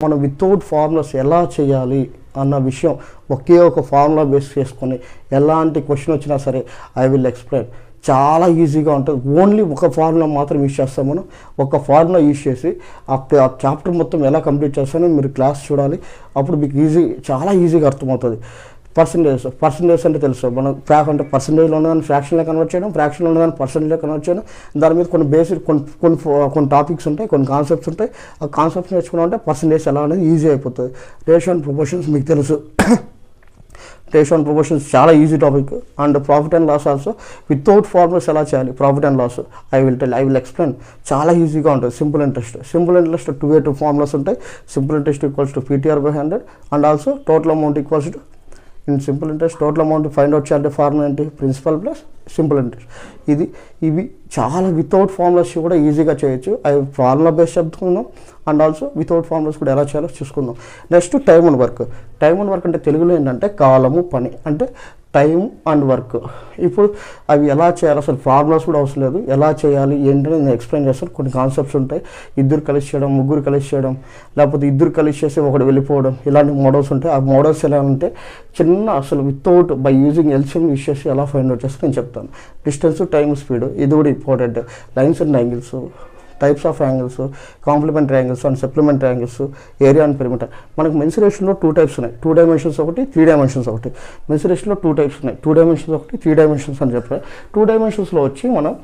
మనం without formulas ఎలా చేయాలి అన్న విషయం ఒకే ఒక ఫార్ములా బేస్ చేసుకొని ఎలాంటి క్వశ్చన్ వచ్చినా సరే ఐ విల్ ఎక్స్ప్లెయిన్. చాలా ఈజీగా ఉంటుంది. ఓన్లీ ఒక ఫార్ములా మాత్రం యూజ్ చేస్తాం. మనం ఒక ఫార్ములా యూజ్ చేసి ఆ చాప్టర్ మొత్తం ఎలా కంప్లీట్ చేస్తానో మీరు క్లాస్ చూడాలి. అప్పుడు మీకు చాలా ఈజీగా అర్థమవుతుంది. పర్సంటేజ్ అంటే తెలుసు. మనం అంటే పర్సంటేజ్లో ఉన్నదాన్ని ఫ్రాక్షన్లో కన్వర్ట్ చేయడం, ఫ్రాక్షన్లో ఉన్నదాన్ని పర్సంటేజ్లో కన్వర్ట్ చేయడం. దాని మీద కొన్ని బేసిక్ కొన్ని టాపిక్స్ ఉంటాయి, కొన్ని కాన్సెప్ట్స్ ఉంటాయి. ఆ కాన్సెప్ట్స్ నేర్చుకున్నామంటే పర్సంటేజ్ ఎలా అనేది ఈజీ అయిపోతుంది. రేషియో అండ్ ప్రపోర్షన్స్ మీకు తెలుసు. రేషియో అండ్ ప్రపోర్షన్స్ చాలా easy topic. And profit and loss also without formulas ఎలా చేయాలి profit and loss I will explain. చాలా ఈజీగా ఉంటుంది. సింపుల్ ఇంట్రెస్ట్ 2 ఫార్ములాస్ ఉంటాయి. Simple interest equals to PTR/100 and also total amount equals to in simple interest total amount find out చేయాలంటే formula ఏంటి? Principal plus simple interest. ఇవి చాలా without formulas కూడా ఈజీగా చేయొచ్చు. అవి ఫార్ములా బేస్ చెప్పుకుందాం అండ్ ఆల్సో వితౌట్ ఫార్ములాస్ కూడా ఎలా చేయాలో చూసుకుందాం. Next time and work. Time and work అంటే తెలుగులో ఏంటంటే కాలము పని, అంటే టైం అండ్ వర్క్. ఇప్పుడు అవి ఎలా చేయాలి, అసలు ఫార్ములాస్ కూడా అవసరం లేదు, ఎలా చేయాలి ఏంటని నేను ఎక్స్ప్లెయిన్ చేస్తాను. కొన్ని కాన్సెప్ట్స్ ఉంటాయి. ఇద్దరు కలిసి చేయడం, ముగ్గురు కలిసి చేయడం, లేకపోతే ఇద్దరు కలిసి చేసి ఒకటి వెళ్ళిపోవడం, ఇలాంటి మోడల్స్ ఉంటాయి. ఆ మోడల్స్ ఎలా అంటే అసలు without by using LCM use చేసి ఎలా ఫైండ్ అవుట్ చేస్తే నేను చెప్తాను. డిస్టెన్స్, టైమ్, స్పీడ్ ఇది కూడా important. Lines and angles, types of angles, complementary angles and supplementary angles, area and perimeter. మనకు మెన్సురేషన్లో 2 టైప్స్ ఉన్నాయి. 2 డైమెన్షన్స్ ఒకటి, 3 డైమెన్షన్స్ ఒకటి. మెన్సురేషన్లో 2 టైప్స్ ఉన్నాయి. 2 డైమెన్షన్స్ ఒకటి, 3 డైమెన్షన్స్ అని చెప్పారు. 2 డైమెన్షన్స్లో వచ్చి మనం